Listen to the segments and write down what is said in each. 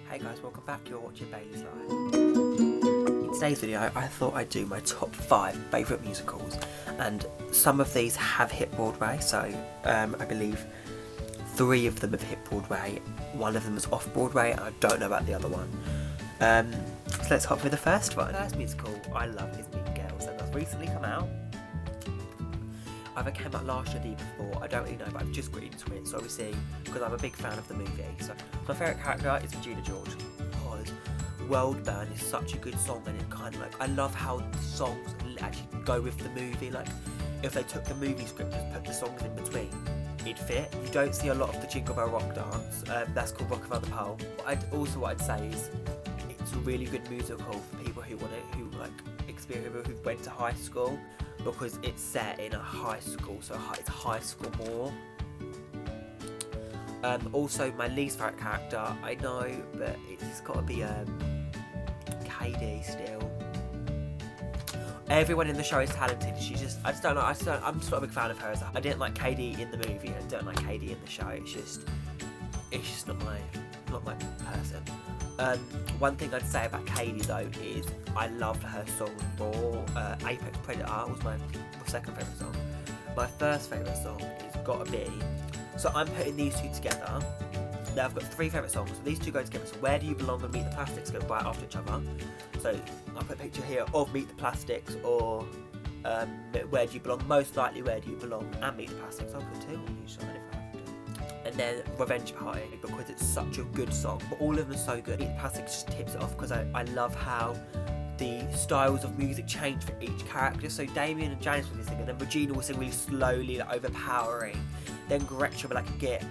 Hey guys, welcome back. You're watching Bailey's Live. In today's video, I thought I'd do my top 5 favourite musicals, and some of these have hit Broadway, so I believe 3 of them have hit Broadway, 1 of them was off Broadway, and I don't know about the other one. So let's hop with the first one. The first musical I love is Mean Girls, and that's recently come out. Either came out last year or the year before, I don't really know, but I've just got into it, so obviously, because I'm a big fan of the movie. So my favourite character is Regina George, because World Burn is such a good song, and it kind of like, I love how the songs actually go with the movie. Like, if they took the movie script and put the songs in between, it'd fit. You don't see a lot of the Jingle Bell Rock dance, that's called Rock Around the Pole. What I'd say is, it's a really good musical for people who want it, who went to high school, because it's set in a high school, so it's high school more. Also, my least favourite character, I know, but it's got to be Katie still. Everyone in the show is talented. I just don't know. I'm just not a big fan of her. I didn't like Katie in the movie, and I don't like Katie in the show. It's just not my person. One thing I'd say about Katie though is I loved her song Raw. Apex Predator was my second favourite song. My first favourite song is gotta be, so I'm putting these two together. Now I've got 3 favourite songs, so these two go together. So Where Do You Belong and Meet the Plastics go right after each other. So I'll put a picture here of Meet the Plastics, or Where Do You Belong, most likely Where Do You Belong and Meet the Plastics. I'll put 2 on each side if I have to. And then Revenge Party, because it's such a good song, but all of them are so good. Meet the Plastics just tips it off, because I love how the styles of music change for each character. So Damien and Janice will be singing, and then Regina will sing really slowly, like overpowering. Then Gretchen will like get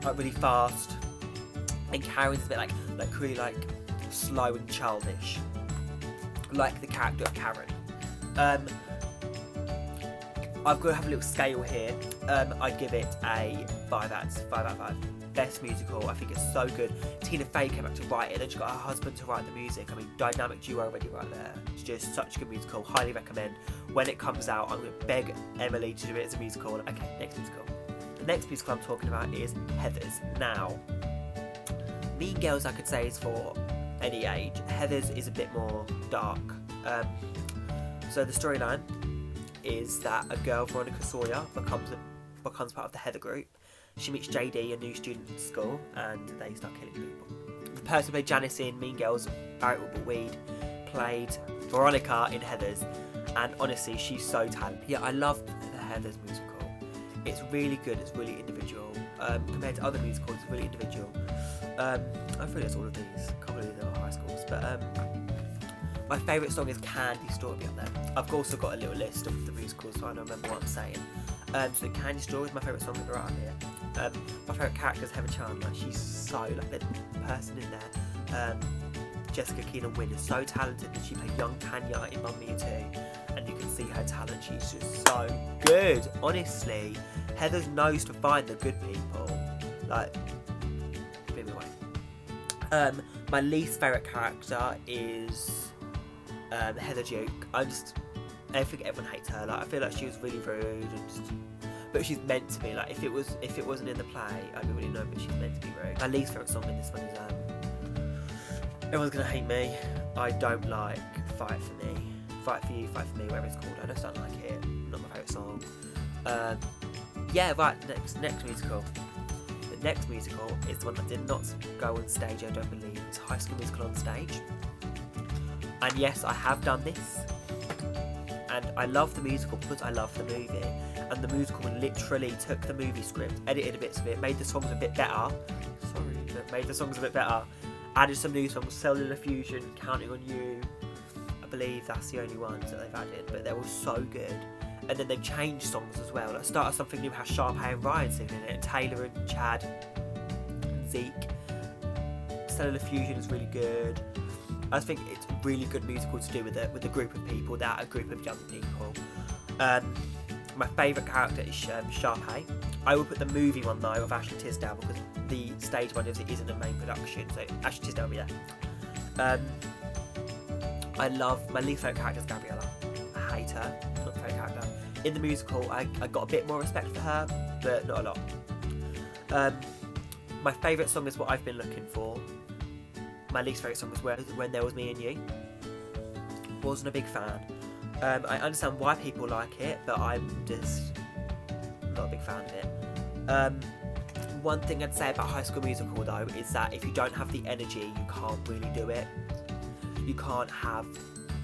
like really fast, and Karen's a bit like really like slow and childish, like the character of Karen. I've got to have a little scale here. I'd give it a 5 out of 5. Best musical, I think it's so good. Tina Fey came back to write it, and she got her husband to write the music. I mean, dynamic duo already right there. It's just such a good musical, highly recommend. When it comes out, I'm going to beg Emily to do it as a musical. Okay, next musical. The next musical I'm talking about is Heathers. Now, Mean Girls I could say is for any age. Heathers is a bit more dark. So the storyline is that a girl, Veronica Sawyer, becomes part of the Heather group. She meets JD, a new student at school, and they start killing people. The person who played Janice in Mean Girls, Barrett Weed, played Veronica in Heathers, and honestly, she's so talented. Yeah, I love the Heathers musical. It's really good, it's really individual. Compared to other musicals, it's really individual. I feel it's all of these. Can't believe they were high schools, but my favourite song is Candy Store, will be up there. I've also got a little list of the musicals, so I don't remember what I'm saying. So Candy Store is my favourite song that they're out here. My favourite character is Heather Chandler. She's so, like, the person in there. Jessica Keenan-Wynn is so talented, and she played young Tanya in Mum Me Too, and you can see her talent. She's just so good. Honestly, Heather knows to find the good people. Like, blew me away. My least favourite character is Heather Duke. I think everyone hates her. Like, I feel like she was really rude, but she's meant to be. Like, if it wasn't in the play, I'd be really annoyed, but she's meant to be rude. My least favourite song in this one is everyone's gonna hate me. I don't like Fight For Me. Fight For You, Fight For Me, whatever it's called. I just don't like it. Not my favourite song. Yeah, right. Next musical. The next musical is the one that did not go on stage. I don't believe it's High School Musical on stage. And yes, I have done this. And I love the musical because I love the movie. And the musical literally took the movie script, edited a bit of it, made the songs a bit better. Added some new songs, Cellular Fusion, Counting On You. I believe that's the only ones that they've added, but they're all so good. And then they've changed songs as well. Like, Start Something New has Sharpay and Ryan singing in it, and Taylor and Chad and Zeke. Cellular Fusion is really good. I think it's a really good musical to do with a group of people, a group of young people. My favourite character is Sharpay. I would put the movie one though of Ashley Tisdale, because the stage one isn't a main production, so Ashley Tisdale will be there. I love, my least favourite character is Gabriella. I hate her, not a favourite character. In the musical, I got a bit more respect for her, but not a lot. My favourite song is What I've Been Looking For. My least favourite song was When There Was Me and You. Wasn't a big fan. I understand why people like it, but I'm just not a big fan of it. One thing I'd say about High School Musical though is that if you don't have the energy, you can't really do it. You can't have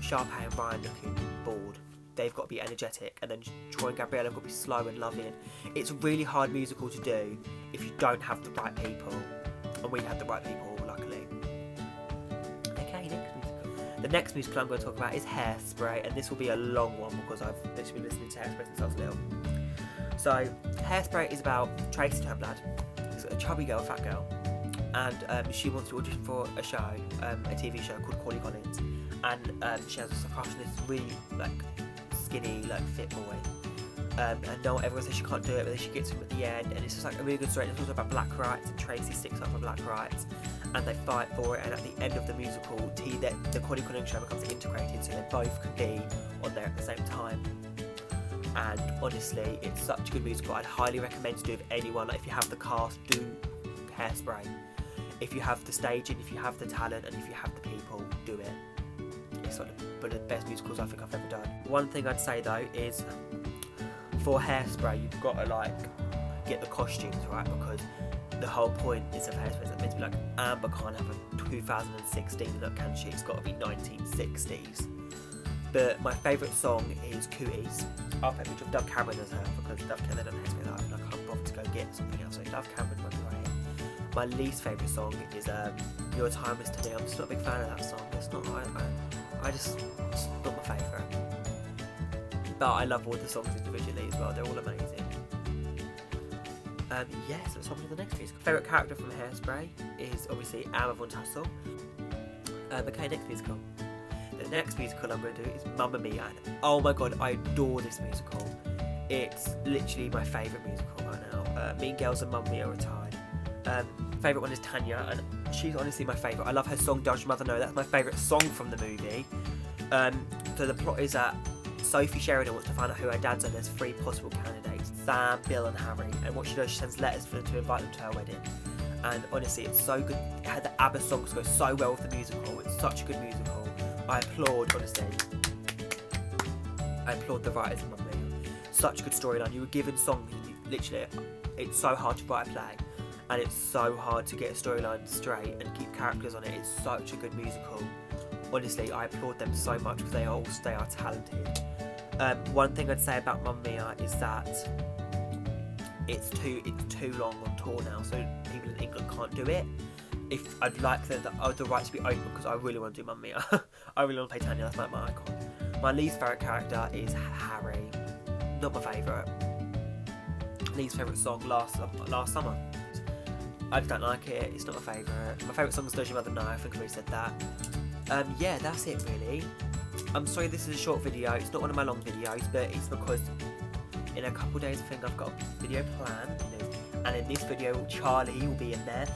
Sharpay and Ryan looking bored. They've got to be energetic, and then Troy and Gabriella have got to be slow and loving. It's a really hard musical to do if you don't have the right people, and we had the right people, luckily. Okay, next musical. The next musical I'm going to talk about is Hairspray, and this will be a long one because I've literally been listening to Hairspray since I was little. So, Hairspray is about Tracy Turnblad. She's a chubby girl, fat girl, and she wants to audition for a show, a TV show called Corley Collins, and she has a crush on this really skinny, fit boy, and no one ever says she can't do it, but then she gets him at the end, and it's just a really good story. It's also about black rights, and Tracy sticks up for black rights, and they fight for it, and at the end of the musical, the Corley Collins show becomes integrated, so they both can be on there at the same time. And honestly, it's such a good musical. I'd highly recommend to do it with anyone. If you have the cast, do Hairspray. If you have the staging, if you have the talent, and if you have the people, do it. It's one of the best musicals I think I've ever done. One thing I'd say though is, for Hairspray, you've got to get the costumes right, because the whole point is of Hairspray is meant to be Amber can't have a 2016 look, can she? It's got to be 1960s. But my favourite song is Cooties. I'll put a picture of Dove Cameron as her, because Dove Cameron doesn't have to be and I can't bother to go get something else, so Dove Cameron might be right here. My least favourite song is Your Time Is To Me. I'm just not a big fan of that song. It's not, it's not my favourite. But I love all the songs individually as well, they're all amazing. So let's hop into the next musical. Favourite character from Hairspray is obviously Amber Von Tussle. Okay, next musical. The next musical I'm going to do is Mamma Mia, and oh my god, I adore this musical. It's literally my favourite musical right now. Mean Girls and Mamma Mia are tied. Favourite one is Tanya, and she's honestly my favourite. I love her song Does Your Mother Know? That's my favourite song from the movie. So the plot is that Sophie Sheridan wants to find out who her dad's, and there's 3 possible candidates: Sam, Bill and Harry. And what she does, she sends letters for them to invite them to her wedding. And honestly, it's so good. It had the ABBA songs go so well with the musical. It's such a good musical. I applaud, honestly. I applaud the writers of Mamma Mia. Such a good storyline. You were given songs, and literally, it's so hard to write a play, and it's so hard to get a storyline straight and keep characters on it. It's such a good musical. Honestly, I applaud them so much because they are talented. One thing I'd say about Mamma Mia is that it's too long on tour now, so people in England can't do it. If I'd like the rights to be open, because I really want to do Mamma Mia. I really want to play Tanya, that's my icon. My least favourite character is Harry. Not my favourite. Least favourite song, Last Summer. I just don't like it, it's not my favourite. My favourite song is Does Your Mother Know? I think I already said that. Yeah, that's it really. I'm sorry this is a short video, it's not one of my long videos, but it's because in a couple days I think I've got a video planned, and in this video Charlie will be in there.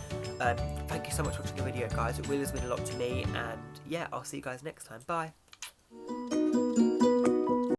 Thank you so much for watching the video guys, it really has meant a lot to me, and yeah, I'll see you guys next time, bye.